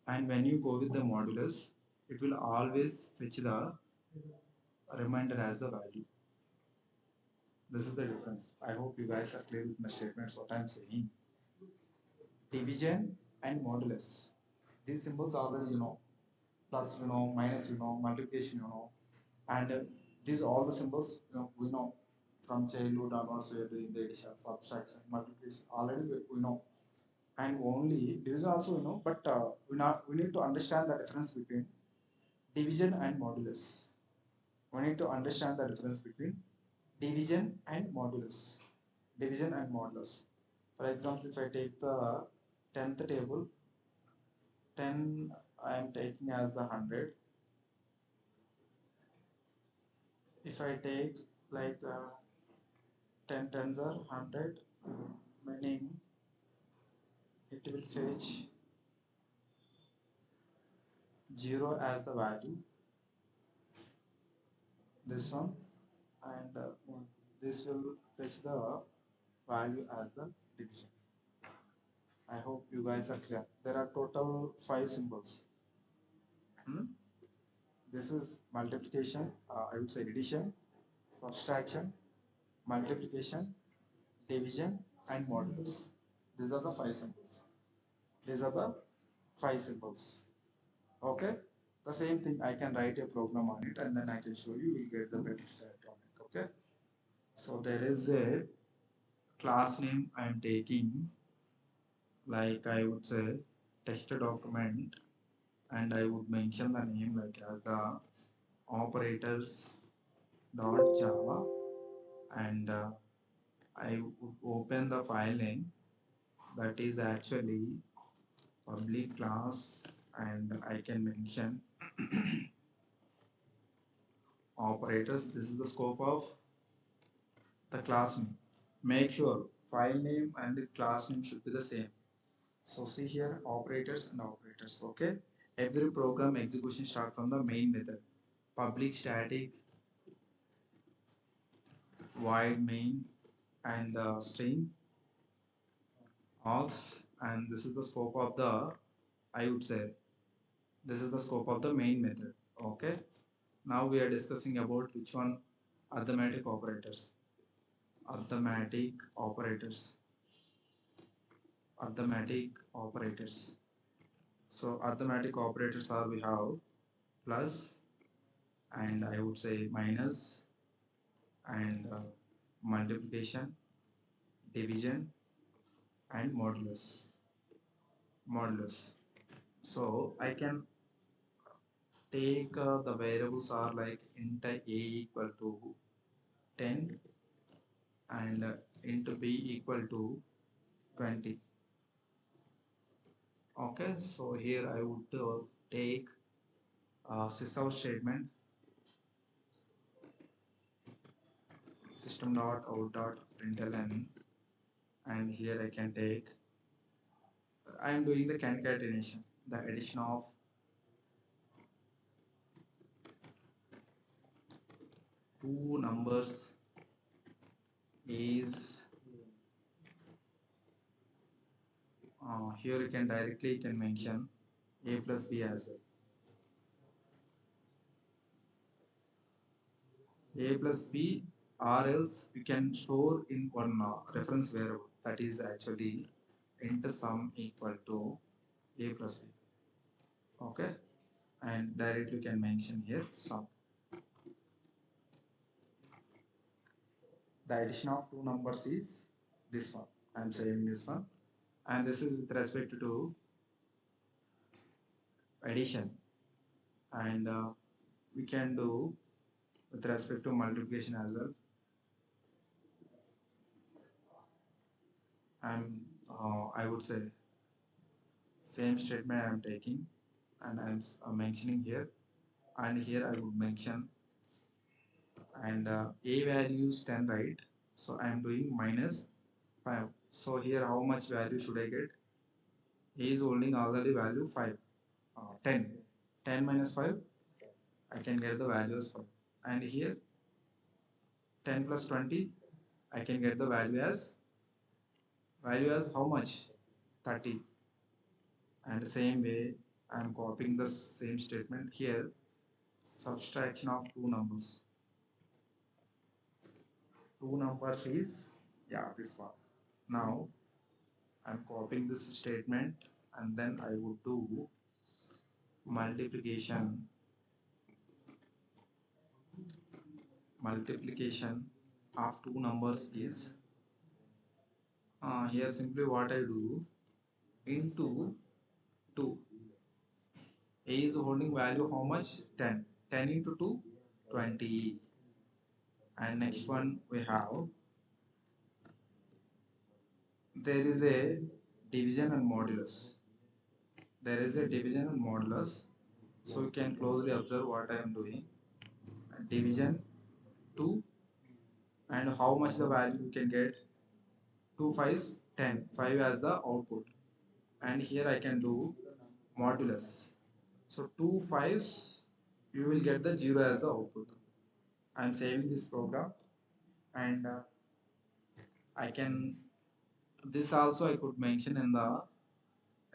And when you go with the modulus, it will always fetch the remainder as the value. This is the difference. I hope you guys are clear with my statements, what I am saying. Division and modulus. These symbols already you know, plus you know, minus you know, multiplication you know, and these all the symbols you know, we know from childhood onwards we are doing the addition, subtraction, multiplication. Already we know, and only division also we know, but we need to understand the difference between division and modulus. We need to understand the difference between division and modulus. Division and modulus. For example, if I take the 10th table, 10 I am taking as the 100. If I take like 10 tens are 100, meaning it will fetch 0 as the value, this one, and this will fetch the value as the division. I hope you guys are clear. There are total five symbols. Hmm? This is multiplication, I would say addition, subtraction, multiplication, division, and modulus. These are the five symbols. These are the five symbols. Okay? The same thing, I can write a program on it and then I can show you, you'll get the better set on it. Okay? So there is a class name I am taking, like I would say text document, and I would mention the name like as the operators dot java, and I would open the file name that is actually public class, and I can mention operators. This is the scope of the class name. Make sure file name and the class name should be the same. So see here operators and operators. Okay. Every program execution start from the main method. Public static void main and the string aux, and this is the scope of the, I would say this is the scope of the main method. Okay. Now we are discussing about which one, arithmetic operators. Arithmetic operators. Arithmetic operators. So arithmetic operators are, we have plus, and I would say minus, and multiplication, division, and modulus. Modulus. So I can take the variables are like int a equal to 10 and int b equal to 20. Okay, so here I would take sysout statement, system dot out dot println, and here I can take, I am doing the concatenation, the addition of two numbers is, here you can directly can mention a plus b as well. A plus b, or else you can store in one reference variable, that is actually int sum equal to a plus b. Okay, and directly you can mention here sum. The addition of two numbers is this one. I am saying this one, and this is with respect to addition, and we can do with respect to multiplication as well. And I would say same statement I am taking, and I am mentioning here, and here I would mention, and a value is 10, right? So I am doing minus 5. So here how much value should I get? A is holding already value 5, 10. 10 minus 5, I can get the value as 5. And here 10 plus 20, I can get the value as how much? 30. And the same way I am copying the same statement here, subtraction of two numbers. Two numbers is, yeah, this one. Now I'm copying this statement, and then I would do multiplication, of two numbers is, here simply what I do, into 2. A is holding value how much? 10. 10 into 2, 20. And next one we have, there is a division and modulus. There is a division and modulus. So you can closely observe what I am doing. Division 2, and how much the value you can get? 2 5s 10. 5 as the output. And here I can do modulus. So 2 5s, you will get the 0 as the output. I am saving this program, and I can, this also I could mention in the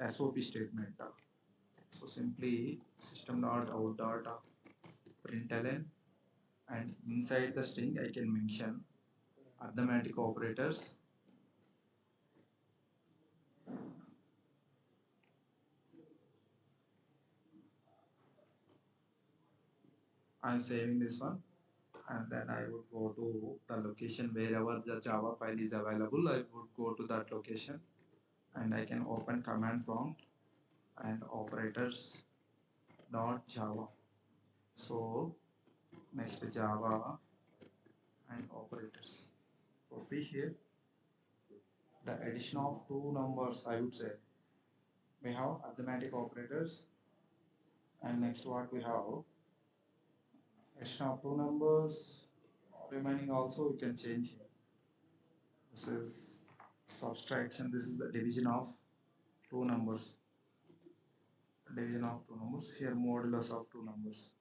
SOP statement. So simply system.out.println, and inside the string I can mention arithmetic operators. I'm saving this one, and then I would go to the location wherever the Java file is available. I would go to that location, and I can open command prompt and operators dot Java. So next Java and operators. So see here the addition of two numbers. I would say we have arithmetic operators, and next what we have addition of two numbers. Remaining also you can change here. This is subtraction. This is the division of two numbers. Division of two numbers. Here modulus of two numbers.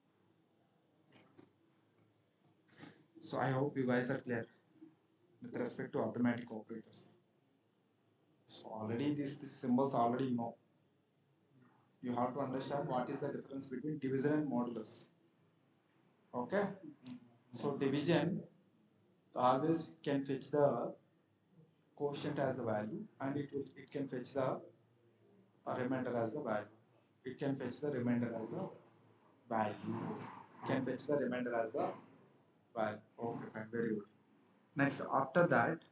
So I hope you guys are clear with respect to arithmetic operators. So already these three symbols already you know. You have to understand what is the difference between division and modulus. Okay. So division always can fetch the quotient as the value, and it can fetch the remainder as the value. It can fetch the remainder as the value. It can fetch the remainder as the value. Okay, fine, very good. Next, after that,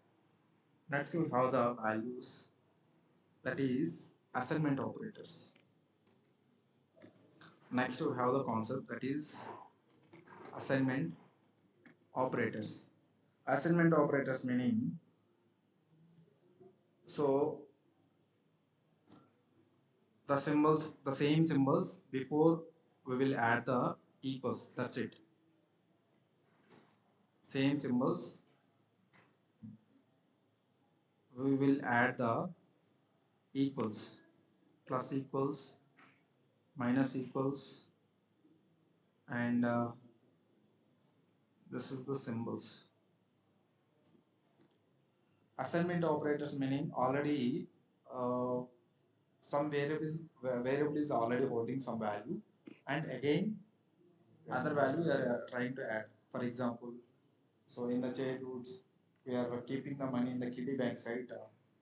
next we have the values, that is assignment operators. Next we have the concept, that is assignment operators. Assignment operators meaning, so the symbols, the same symbols before we will add the equals. That's it. Same symbols. We will add the equals, plus equals, minus equals, and this is the symbols. Assignment operators meaning already uh, some variable is already holding some value, and again other value we are trying to add. For example, so in the childhoods we are keeping the money in the kiddie banks, right?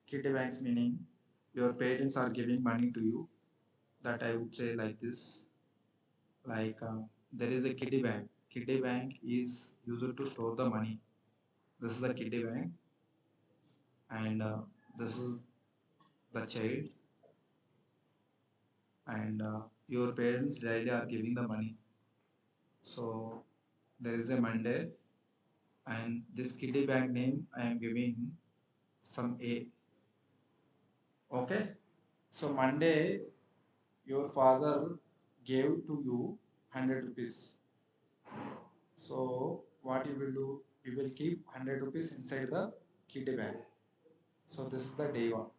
Kiddie banks meaning your parents are giving money to you. That I would say like this, like there is a kiddie bank. Kiddie bank is used to store the money. This is the kiddie bank, and this is the child, and your parents daily are giving the money. So there is a Monday, and this kiddie bank name I am giving some A. Okay. So Monday, your father gave to you 100 rupees. So what you will do? You will keep 100 rupees inside the kiddie bank. So this is the day one.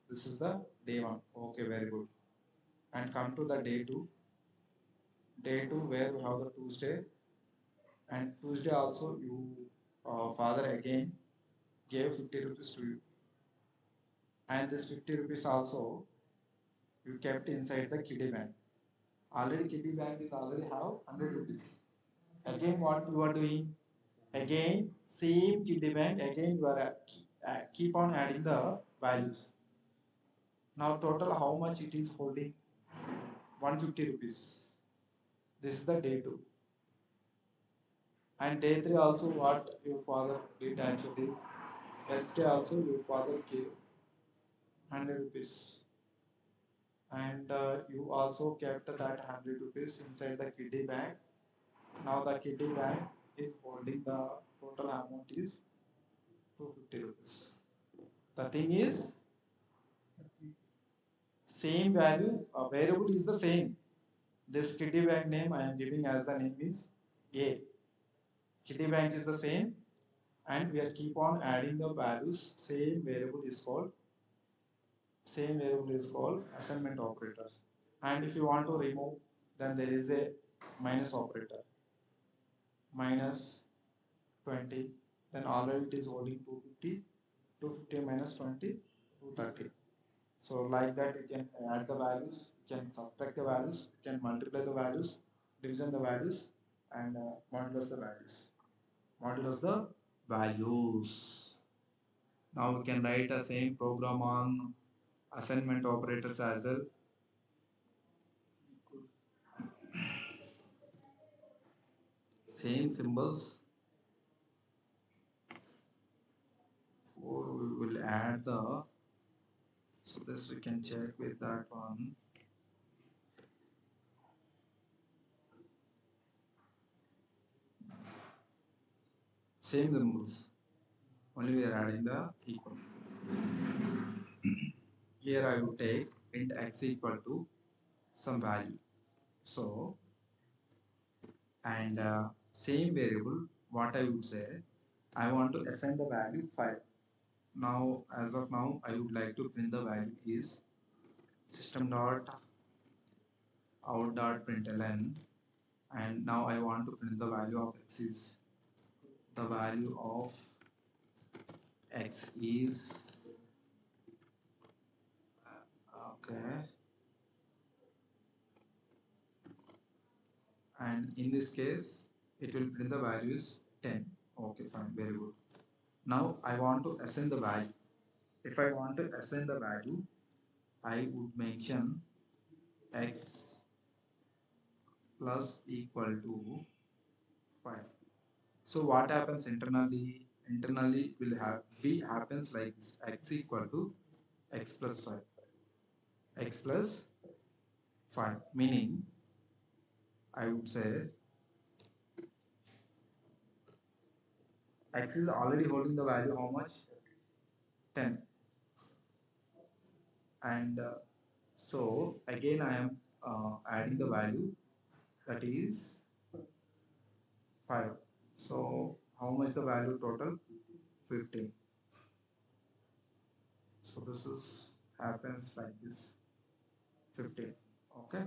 This is the day one. Okay, very good. And come to the day two. Day two where we have the Tuesday, and Tuesday also you father again gave 50 rupees to you, and this 50 rupees also you kept inside the kiddie bank. Already kiddie bank is already have 100 rupees. Again what you are doing? Again same kiddie bank. Again you are keep on adding the values. Now total how much it is holding? 150 rupees. This is the day two. And day three also what your father did actually. Next day also your father gave 100 rupees, and you also kept that 100 rupees inside the kiddie bank. Now the kiddie bank is holding the total amount is 250 rupees. The thing is same value, variable is the same. This kiddie bank name I am giving as the name is A. Kiddie bank is the same, and we are keep on adding the values. Same variable is called assignment operators. And if you want to remove, then there is a minus operator, minus 20, then already it is holding 250, 250 minus 20, 230. So like that, you can add the values, you can subtract the values, you can multiply the values, division the values, and modulus the values. Modulus the values. Now we can write the same program on assignment operators as well. Same symbols. Or we will add the, so this we can check with that one. Same symbols. Only we are adding the equal. Here I would take int x equal to some value. So, and same variable, what I would say, I want to assign the value 5. Now, as of now, I would like to print the value is system dot out dot println, and now I want to print the value of x is, the value of x is, okay, and in this case it will print the value is 10. Okay, fine, very good. Now I want to assign the value. If I want to assign the value, I would mention x plus equal to 5. So what happens internally? Internally will have b happens like this: x equal to x plus 5. X plus 5, meaning I would say x is already holding the value how much? 10. And so again I am adding the value, that is 5. So how much the value total? 15. So this is happens like this: 15. Okay,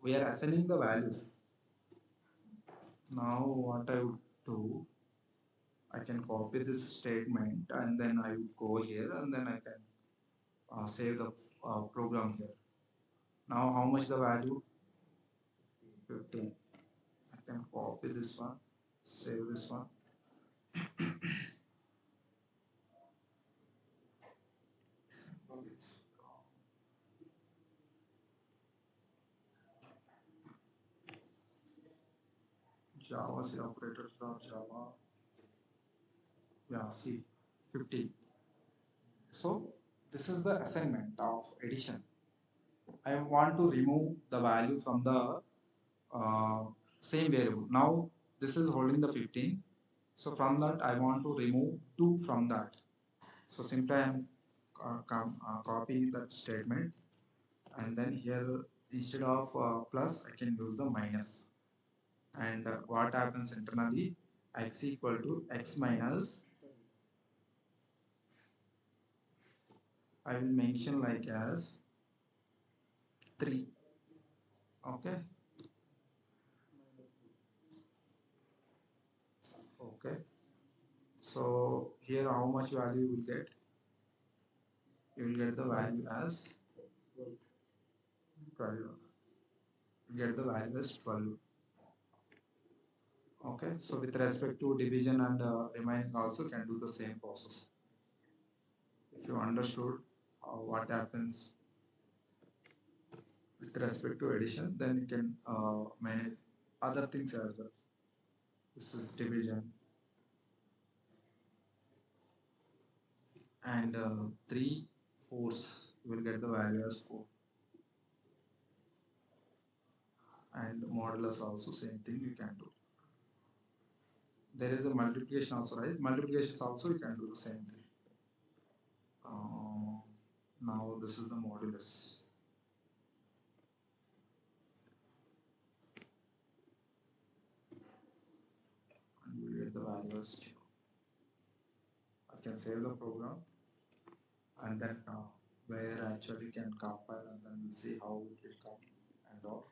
we are assigning the values. Now what I would do, I can copy this statement and then I would go here and then I can save the program here. Now how much the value? 15. I can copy this one, save this one. Java C operators dot Java. Yeah, C 50. So this is the assignment of addition. I want to remove the value from the uh, same variable. Now this is holding the 15. So from that I want to remove 2 from that. So simply I am copy that statement, and then here instead of plus I can use the minus. And what happens internally? X equal to x minus, I will mention like as 3. Okay. Okay. So here how much value you will get? You will get the value as 12. You get the value as 12. Okay. So with respect to division and remaining also can do the same process. If you understood what happens with respect to addition, then you can manage other things as well. This is division, and 3 fourths you will get the value as 4, and modulus also same thing you can do. There is a multiplication also, right? Multiplications also you can do the same thing. Now this is the modulus. And you will get the value as 0. I can save the program and then where actually can compile and then we'll see how it will come and all.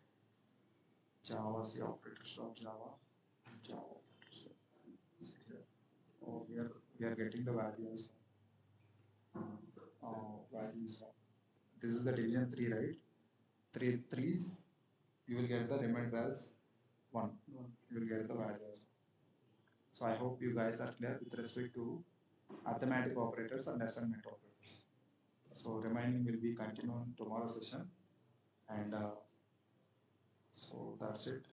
Java C operators of Java, Java operators. See here. Oh, we are getting the values. values. This is the division 3, right? Three threes, you will get the remainder as 1. You will get the value as 1. So I hope you guys are clear with respect to arithmetic operators and assignment operators. So remaining will be continued tomorrow session, and so that's it.